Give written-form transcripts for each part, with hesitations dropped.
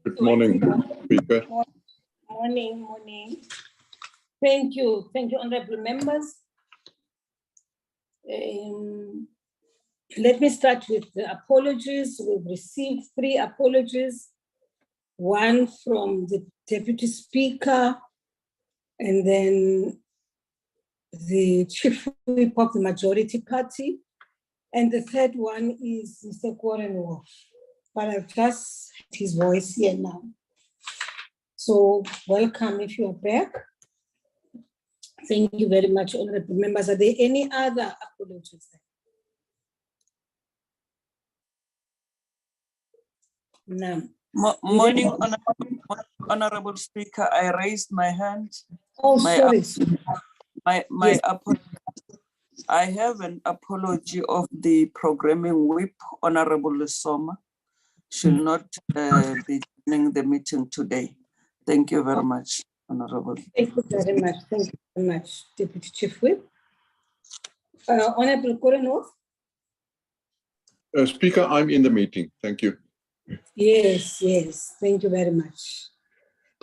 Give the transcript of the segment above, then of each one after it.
Good morning, Speaker. Morning. Thank you, honorable members. Let me start with the apologies. We've received 3 apologies, one from the Deputy Speaker, and then the Chief Whip of the Majority Party, and the third one is Mr. Korenhoff. But I've just heard his voice here now. So welcome if you are back. Thank you very much, honorable members. Are there any other apologies? None. Morning, Honorable Speaker. I raised my hand. Oh, sorry. My I have an apology of the programming whip, Honorable Lesoma. Should not be joining the meeting today. Thank you very much, Honorable. Thank you very much. Thank you very much, Deputy Chief Whip. Honorable Korenhoff? Speaker, I'm in the meeting. Thank you. Yes. Thank you very much.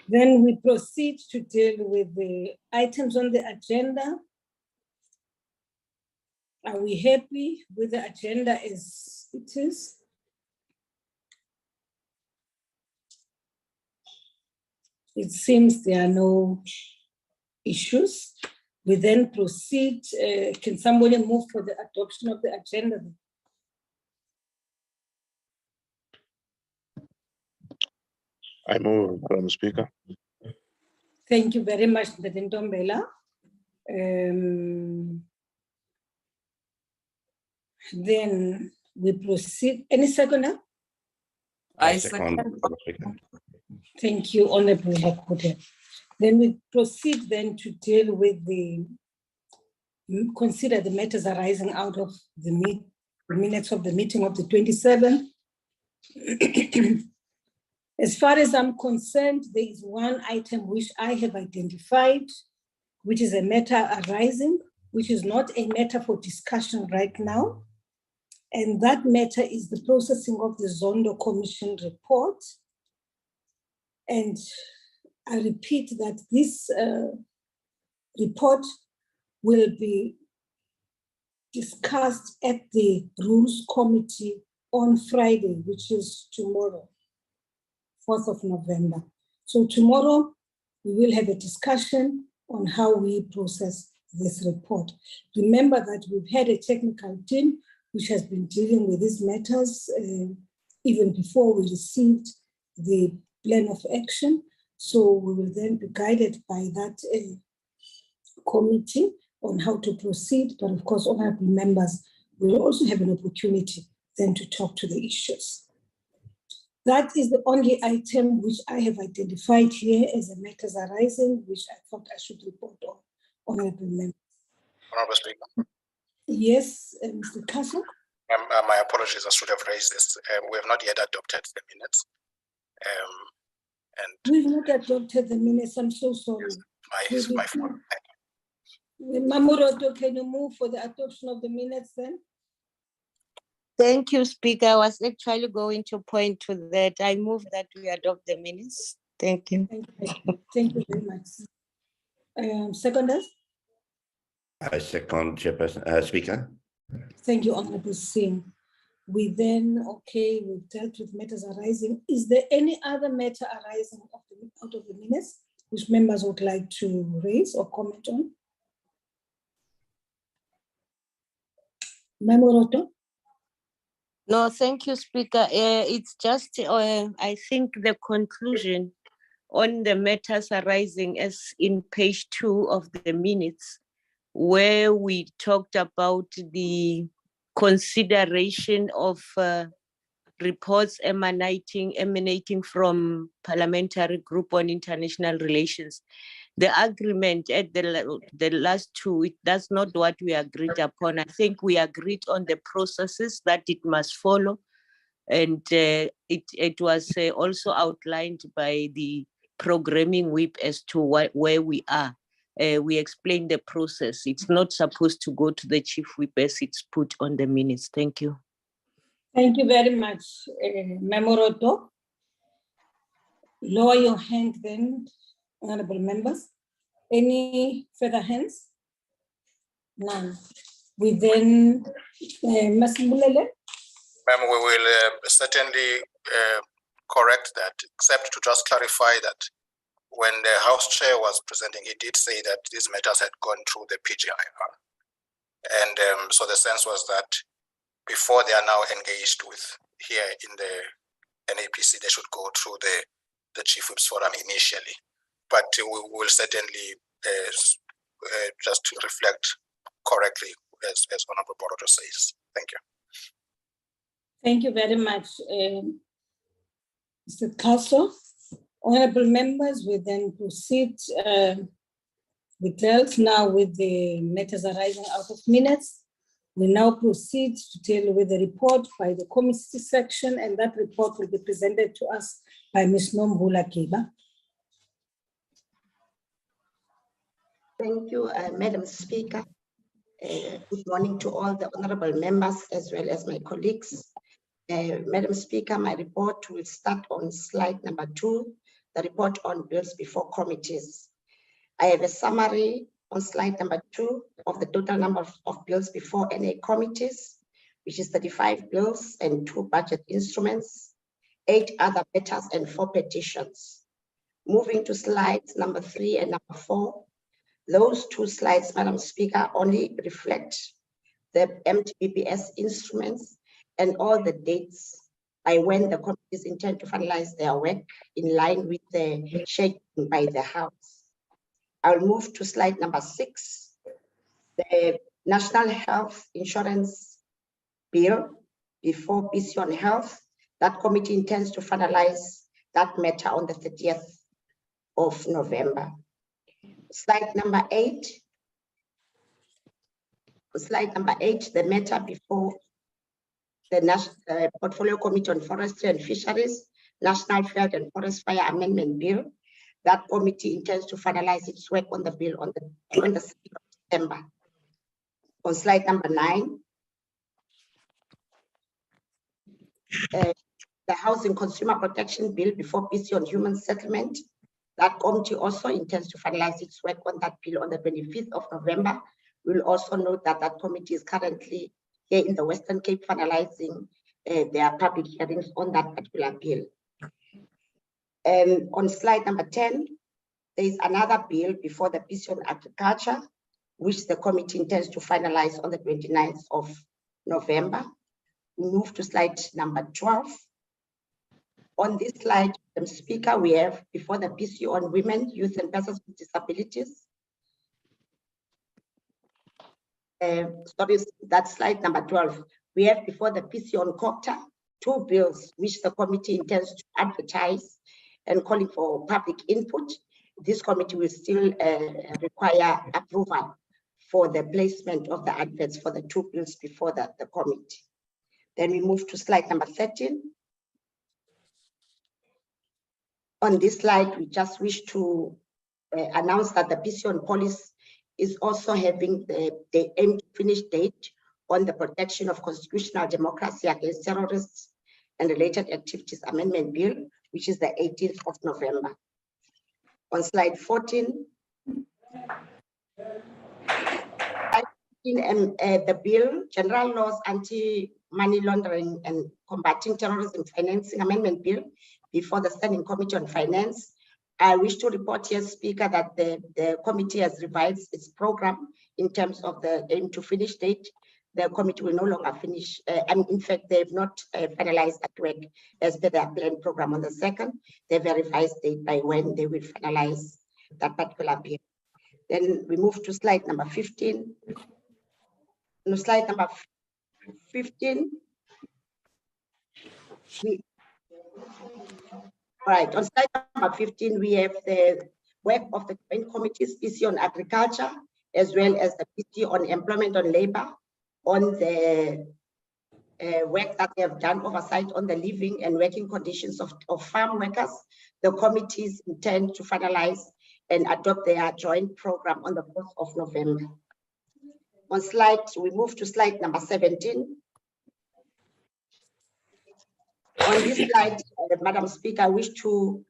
Then we proceed to deal with the items on the agenda. Are we happy with the agenda as it is? It seems there are no issues. We then proceed. Can somebody move for the adoption of the agenda? I move, Madam Speaker. Thank you very much, Mr. Ntombela. Then we proceed. Any seconder? I second, second. Madam Speaker. Thank you, Honorable Hakude. Then we proceed then to deal with consider the matters arising out of the minutes of the meeting of the 27th. As far as I'm concerned, there is one item which I have identified, which is a matter arising, which is not a matter for discussion right now. And that matter is the processing of the Zondo Commission report. And I repeat that this report will be discussed at the Rules Committee on Friday, which is tomorrow, 4th of November. So tomorrow we will have a discussion on how we process this report. Remember that we've had a technical team which has been dealing with these matters even before we received the plan of action. So we will then be guided by that committee on how to proceed. But of course, honorable members will also have an opportunity then to talk to the issues. That is the only item which I have identified here as a matters arising, which I thought I should report on, honorable members. Honorable Speaker. Yes, Mr. Castle. My apologies, I should have raised this. We have not yet adopted the minutes. And we've not adopted the minutes. I'm so sorry. my fault. Mamuroto, can you move for the adoption of the minutes then? Thank you, Speaker. I was actually going to point to that. I move that we adopt the minutes. Thank you. Thank you very much. Seconders? I second, Chairperson, Speaker. Thank you, Honorable Singh. We then, we've dealt with matters arising. Is there any other matter arising out of the minutes which members would like to raise or comment on? Memoroto? No, thank you, Speaker. It's just, I think, the conclusion on the matters arising as in page 2 of the minutes, where we talked about the consideration of reports emanating from Parliamentary Group on International Relations. The agreement at the last 2, that's not what we agreed upon. I think we agreed on the processes that it must follow. And it was also outlined by the programming whip as to where we are. We explained the process. It's not supposed to go to the chief whip as it's put on the minutes. Thank you. Thank you very much, Memoroto. lower your hand then, honorable members. Any further hands? None. We then, Ms. Mbulele? Ma'am, we will certainly correct that, except to just clarify that when the House Chair was presenting, he did say that these matters had gone through the PGIR. And so the sense was that before they are now engaged with here in the NAPC, they should go through the Chief Whips Forum initially. But we will certainly just to reflect correctly as Honorable Boroto says. Thank you. Thank you very much, Mr. Castle. Honorable members, we then proceed we dealt now with the matters arising out of minutes. We now proceed to deal with the report by the committee section, and that report will be presented to us by Ms. Nombula Kiba. Thank you, Madam Speaker. Good morning to all the honorable members as well as my colleagues. Madam Speaker, my report will start on slide number 2, the report on bills before committees. I have a summary on slide number 2 of the total number of bills before NA committees, which is 35 bills and 2 budget instruments, 8 other matters and 4 petitions. Moving to slides number 3 and number 4, those 2 slides, Madam Speaker, only reflect the MTBPS instruments and all the dates by when the committees intend to finalize their work in line with the scheduling by the House. I'll move to slide number 6, the National Health Insurance Bill before PC on Health. That committee intends to finalize that matter on the 30th of November. Slide number 8. Slide number 8, the matter before the National Portfolio Committee on Forestry and Fisheries, National Field and Forest Fire Amendment Bill. That committee intends to finalize its work on the bill on the 2nd of September. On slide number 9, the Housing Consumer Protection Bill before PC on Human Settlement. That committee also intends to finalize its work on that bill on the 25th of November. We'll also note that that committee is currently here in the Western Cape finalizing their public hearings on that particular bill. And on slide number 10, there is another bill before the PC on Agriculture, which the committee intends to finalize on the 29th of November. We move to slide number 12. On this slide, Madam Speaker, we have before the PC on Women, Youth and Persons with Disabilities. Sorry, that's slide number 12. We have before the PC on COGTA 2 bills which the committee intends to advertise and calling for public input. This committee will still require approval for the placement of the adverts for the 2 bills before the committee. Then we move to slide number 13. On this slide, we just wish to announce that the PC on Police is also having the aim to finish date on the Protection of Constitutional Democracy Against Terrorists and Related Activities Amendment Bill, which is the 18th of November. On slide 14, the bill, General Laws Anti-Money Laundering and Combating Terrorism Financing Amendment Bill, before the Standing Committee on Finance. I wish to report here, Speaker, that the committee has revised its program in terms of the aim to finish date. The committee will no longer finish, and in fact, they have not finalized that work as per their planned program on the 2nd. They've a revised date by when they will finalize that particular bill. Then we move to slide number 15. No, slide number 15. Right, on slide number 15, we have the work of the joint committees, PC on Agriculture, as well as the PC on Employment on Labor, on the work that they have done, oversight on the living and working conditions of farm workers. The committees intend to finalize and adopt their joint program on the 4th of November. On slide, we move to slide number 17. On this slide, Madam Speaker, I wish to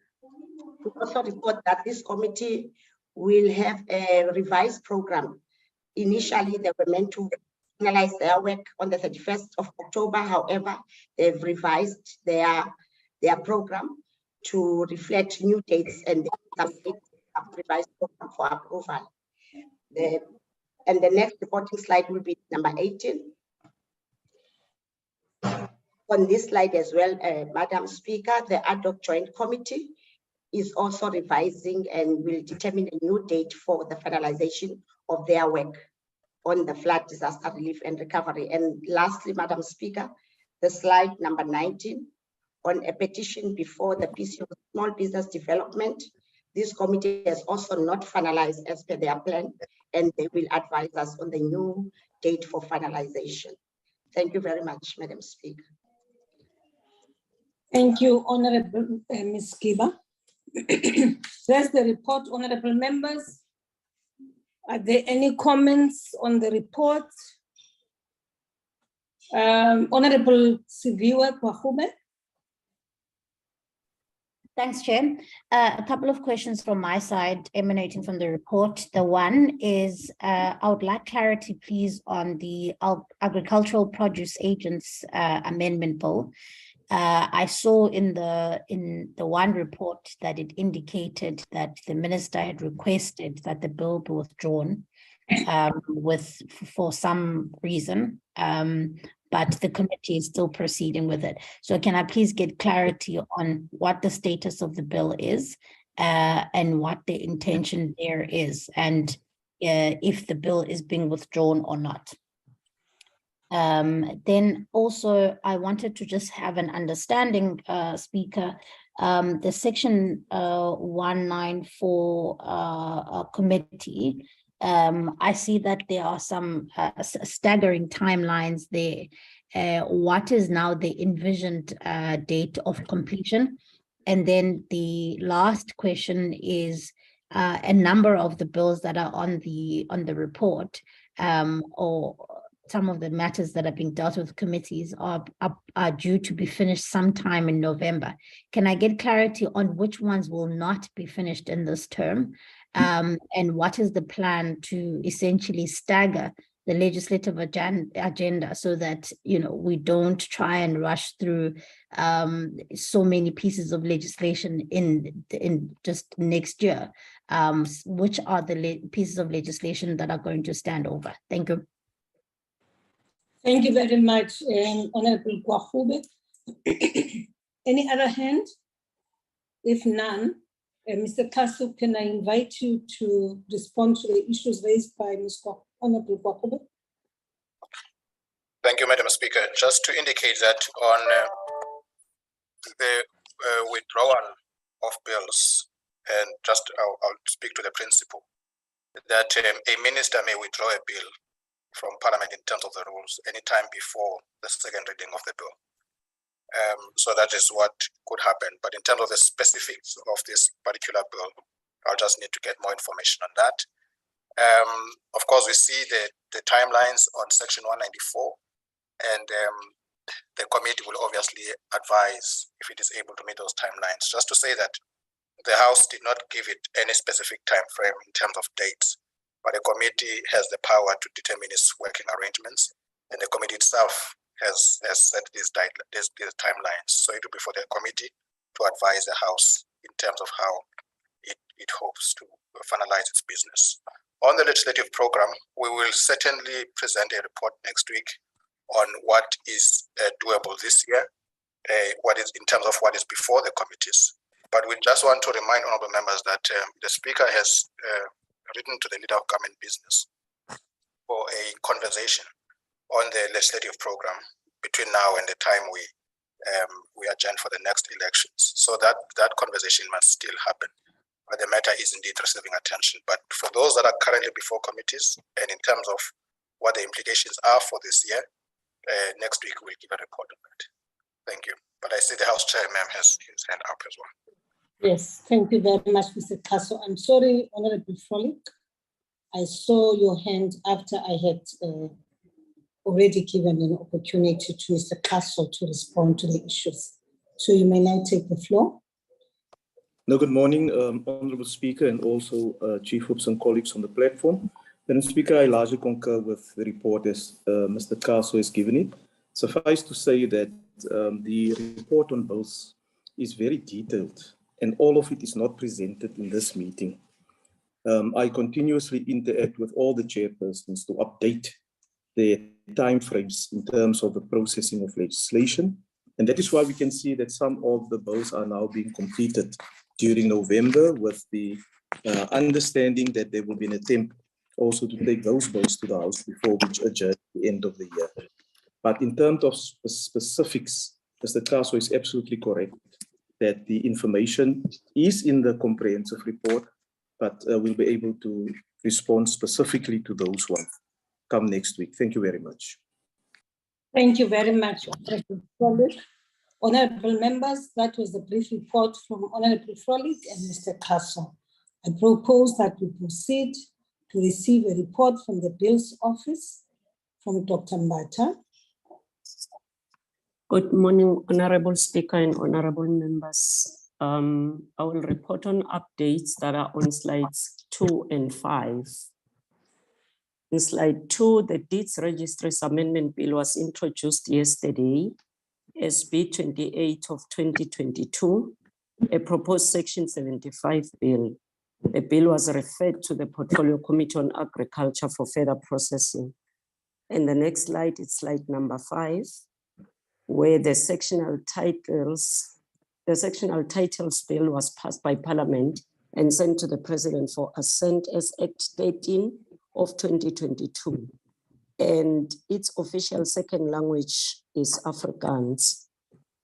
to also report that this committee will have a revised program. Initially, they were meant to finalize their work on the 31st of October. However, they've revised their program to reflect new dates and revised program for approval. And the next reporting slide will be number 18. On this slide as well, Madam Speaker, the ad hoc joint committee is also revising and will determine a new date for the finalization of their work on the flood disaster relief and recovery. And lastly, Madam Speaker, the slide number 19 on a petition before the PC of Small Business Development. This committee has also not finalized as per their plan, and they will advise us on the new date for finalization. Thank you very much, Madam Speaker. Thank you, Honorable Ms. Kiba. There's the report, honorable members. Are there any comments on the report? Honorable Siviwe Kwahube. Thanks, Chair. A couple of questions from my side emanating from the report. The one is, I would like clarity, please, on the Agricultural Produce Agents Amendment Bill. I saw in the one report that it indicated that the minister had requested that the bill be withdrawn for some reason, but the committee is still proceeding with it. So can I please get clarity on what the status of the bill is and what the intention there is, and if the bill is being withdrawn or not? Then also, I wanted to just have an understanding, Speaker, the section 194 committee, I see that there are some staggering timelines there. What is now the envisioned date of completion? And then the last question is a number of the bills that are on the report, or some of the matters that are being dealt with committees are due to be finished sometime in November. Can I get clarity on which ones will not be finished in this term? And what is the plan to essentially stagger the legislative agenda so that, you know, we don't try and rush through so many pieces of legislation in just next year? Which are the pieces of legislation that are going to stand over? Thank you. Thank you very much, Honorable Kwahube. Any other hand? If none, Mr. Kasu, can I invite you to respond to the issues raised by Honorable Kwahube? Thank you, Madam Speaker. Just to indicate that on the withdrawal of bills, and just I'll speak to the principle, that a minister may withdraw a bill from Parliament in terms of the rules anytime before the second reading of the bill. So that is what could happen. But in terms of the specifics of this particular bill, I'll just need to get more information on that. Of course, we see the timelines on section 194, and the committee will obviously advise if it is able to meet those timelines. Just to say that the House did not give it any specific time frame in terms of dates, but the committee has the power to determine its working arrangements, and the committee itself has set these timelines. So it will be for the committee to advise the House in terms of how it hopes to finalize its business. On the legislative program, we will certainly present a report next week on what is doable this year, what is in terms of what is before the committees. But we just want to remind honorable members that the Speaker has written to the Leader of Government Business for a conversation on the legislative program between now and the time we adjourn for the next elections. So that conversation must still happen. But the matter is indeed receiving attention. But for those that are currently before committees, and in terms of what the implications are for this year, next week we'll give a report on that. Thank you. But I see the House Chair, ma'am, has his hand up as well. Yes, thank you very much, Mr. Kaso. I'm sorry, Honorable Frolick. I saw your hand after I had already given an opportunity to Mr. Kaso to respond to the issues. So you may now take the floor. No, good morning, Honourable Speaker, and also Chief Whips and colleagues on the platform. Madam Speaker, I largely concur with the report as Mr. Kaso has given it. Suffice to say that the report on bills is very detailed, and all of it is not presented in this meeting. I continuously interact with all the chairpersons to update their timeframes in terms of the processing of legislation. And that is why we can see that some of the bills are now being completed during November, with the understanding that there will be an attempt also to take those bills to the House before we adjourn at the end of the year. But in terms of specifics, Mr. Kaso is absolutely correct that the information is in the comprehensive report, but we'll be able to respond specifically to those ones come next week. Thank you very much. Thank you very much, Honourable Frolik. Honourable members, that was the brief report from Honourable Frolik and Mr. Kaso. I propose that we proceed to receive a report from the Bills Office from Dr. Mbata. Good morning, Honourable Speaker and Honourable members. I will report on updates that are on slides 2 and 5. In slide 2, the Deeds Registries Amendment Bill was introduced yesterday, SB 28 of 2022, a proposed Section 75 bill. The bill was referred to the Portfolio Committee on Agriculture for further processing. And the next slide is slide number 5, where the sectional titles bill was passed by Parliament and sent to the President for assent as Act 13 of 2022. And its official second language is Afrikaans.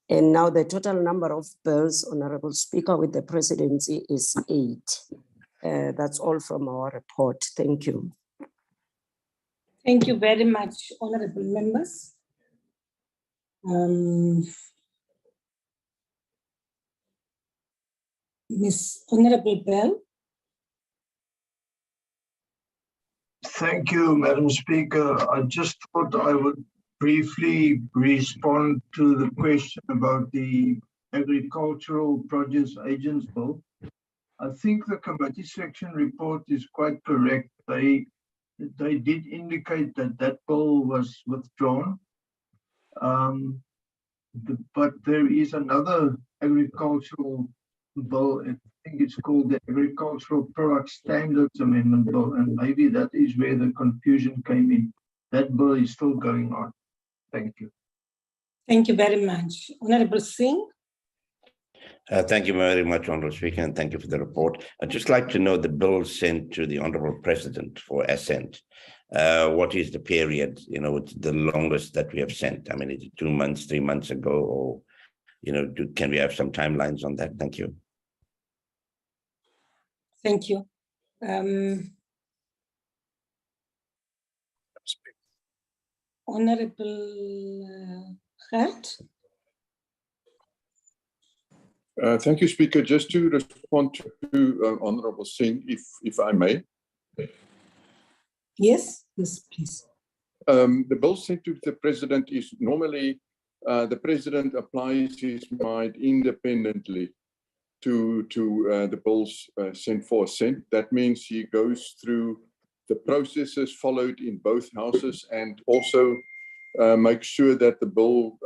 And now the total number of bills, Honourable Speaker, with the Presidency is 8. That's all from our report. Thank you. Thank you very much, Honourable members. Ms. Honourable Bell. Thank you, Madam Speaker. I just thought I would briefly respond to the question about the Agricultural Produce Agents Bill. I think the committee section report is quite correct. They did indicate that that bill was withdrawn. But there is another agricultural bill, I think it's called the Agricultural Product Standards Amendment Bill, and maybe that is where the confusion came in. That bill is still going on. Thank you. Thank you very much. Honourable Singh. Thank you very much, Honourable Speaker, and thank you for the report. I'd just like to know the bill sent to the Honourable President for assent. What is the period, it's the longest that we have sent? I mean, is it 2 months, 3 months ago, or, can we have some timelines on that? Thank you. Thank you. Honourable Gert. Thank you, Speaker. Just to respond to Honourable Singh, if I may. Yes, please. The bill sent to the President is normally the President applies his mind independently to the bills sent for assent. That means he goes through the processes followed in both houses and also makes sure that the bill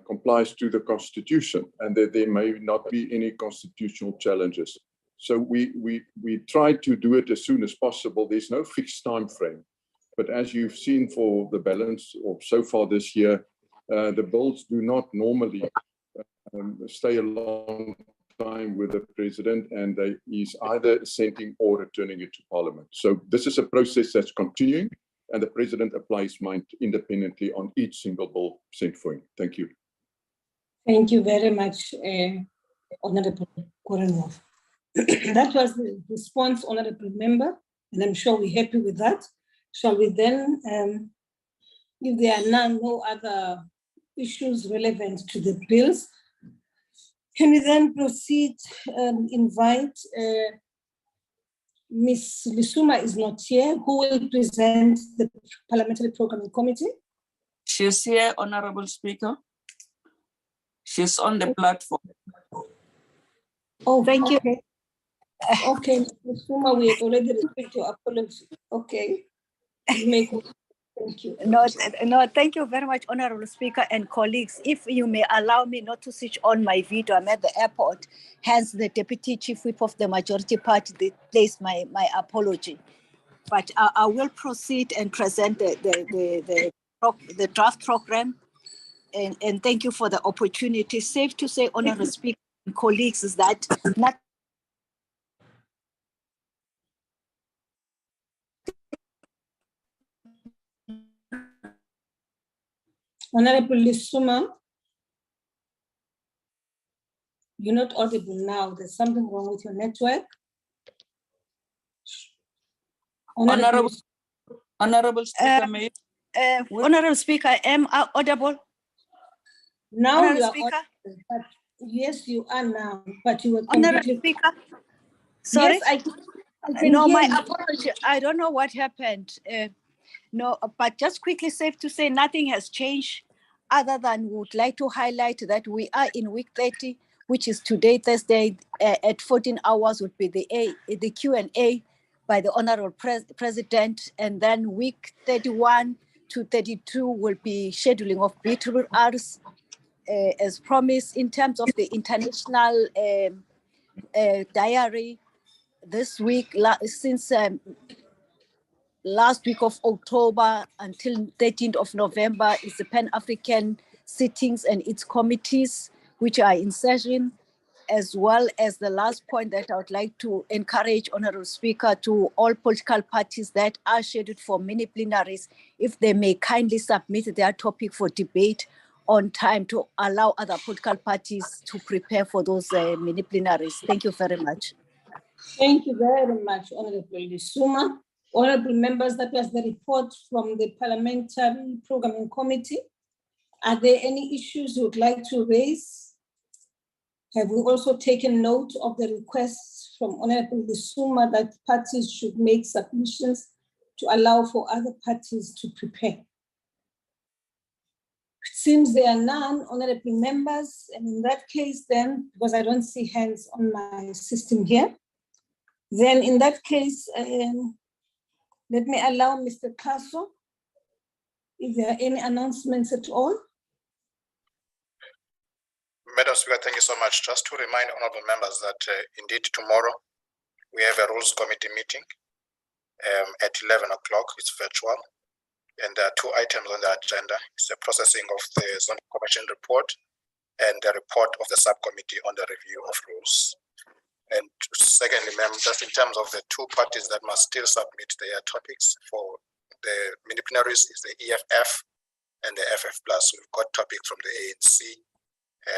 complies to the Constitution and that there may not be any constitutional challenges. So we try to do it as soon as possible. There's no fixed time frame. But as you've seen for the balance of so far this year, the bills do not normally stay a long time with the President, and he's either assenting or returning it to Parliament. So this is a process that's continuing, and the President applies mind independently on each single bill sent for him. Thank you. Thank you very much, Honourable Korenhoff. That was the response, Honourable Member, and I'm sure we're happy with that. Shall we then, if there are no other issues relevant to the bills, can we then proceed and invite Ms. Lisuma is not here, who will present the Parliamentary Programming Committee? She's here, Honourable Speaker. She's on the platform. Oh, Thank you. okay. Okay, Ms. Suma, we had already received your apology. Okay. Thank you. No, thank you very much, Honorable Speaker and colleagues. If you may allow me not to switch on my video, I'm at the airport. Hence, the Deputy Chief Whip of the Majority Party placed my apology. But I will proceed and present the draft program. And thank you for the opportunity. Safe to say, Honorable Speaker and colleagues, is that not Honorable Lisuma, you're not audible now. There's something wrong with your network. Honorable Speaker, may Honorable Speaker, I am audible. Now Honorable you are Speaker? audible, but yes, you are now, but you were Honorable completely. Speaker? Sorry? Yes, I can No, hear my you. apology. I don't know what happened. No, but just quickly, safe to say nothing has changed other than we would like to highlight that we are in week 30, which is today, Thursday, at 14 hours would be the Q&A by the Honorable President, and then week 31 to 32 will be scheduling of beetroot hours as promised. In terms of the international diary, this week, since last week of October until 13th of November is the Pan-African sittings and its committees, which are in session, as well as the last point that I would like to encourage, Honorable Speaker, to all political parties that are scheduled for mini plenaries, if they may kindly submit their topic for debate on time to allow other political parties to prepare for those mini plenaries. Thank you very much. Thank you very much, Honorable Lisuma. Honorable members, that was the report from the Parliamentary Programming Committee. Are there any issues you would like to raise? Have we also taken note of the requests from Honorable Lisuma that parties should make submissions to allow for other parties to prepare? It seems there are none, honorable members, and in that case then, because I don't see hands on my system here, then in that case, let me allow Mr. Kaso, if there are any announcements at all. Madam Speaker, thank you so much. Just to remind honorable members that indeed tomorrow we have a Rules Committee meeting at 11 o'clock. It's virtual. And there are two items on the agenda. It's the processing of the Zoning Commission report and the report of the subcommittee on the review of rules. And secondly, ma'am, just in terms of the two parties that must still submit their topics for the mini plenaries is the EFF and the FF+. We've got topics from the ANC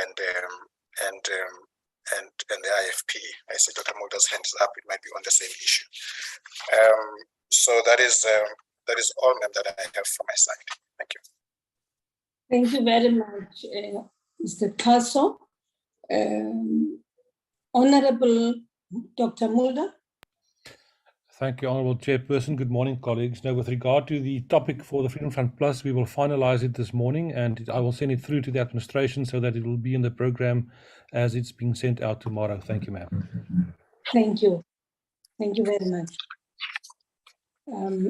and the IFP. I see Dr. Mulder's hand is up. It might be on the same issue. So that is all, ma'am, that I have from my side. Thank you. Thank you very much, Mr. Kaso. Honorable Dr. Mulder. Thank you, Honourable Chairperson. Good morning, colleagues. Now, with regard to the topic for the Freedom Front Plus, we will finalise it this morning and I will send it through to the administration so that it will be in the programme as it's being sent out tomorrow. Thank you, ma'am. Thank you. Thank you very much.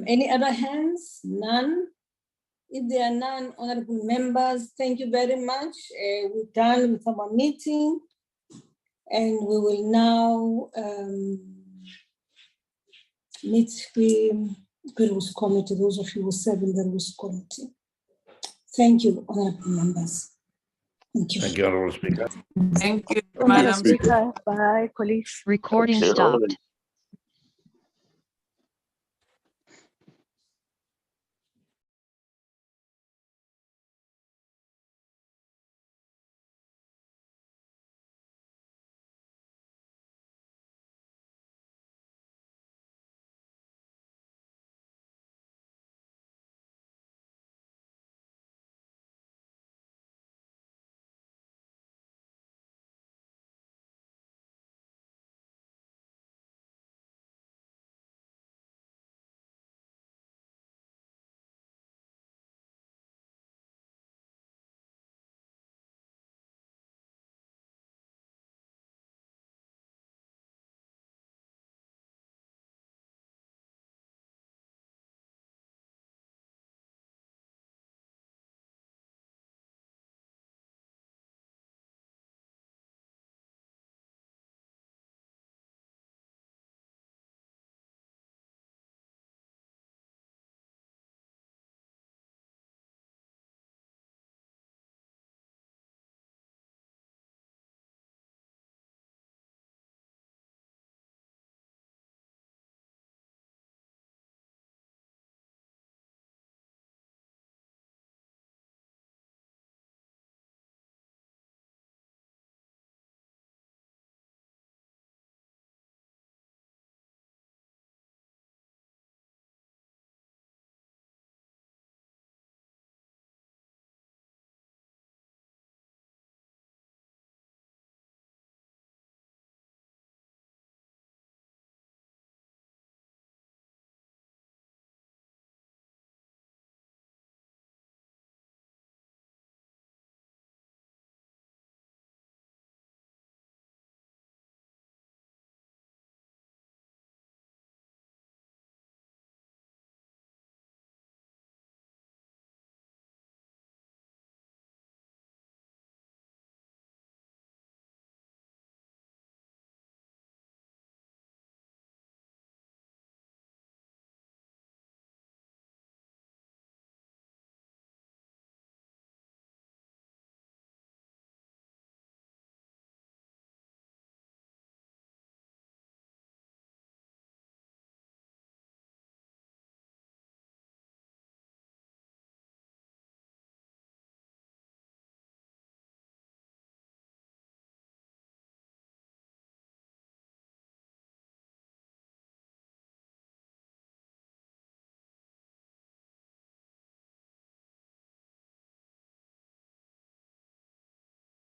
Any other hands? None? If there are none, honourable members, thank you very much. We're done with our meeting and we will now meet the Rules Committee, those of you who serve in the Rules Committee. Thank you, honourable members. Thank you. Thank you, Honourable Speaker. Thank you, Madam Speaker. Bye, colleagues. Recording stopped.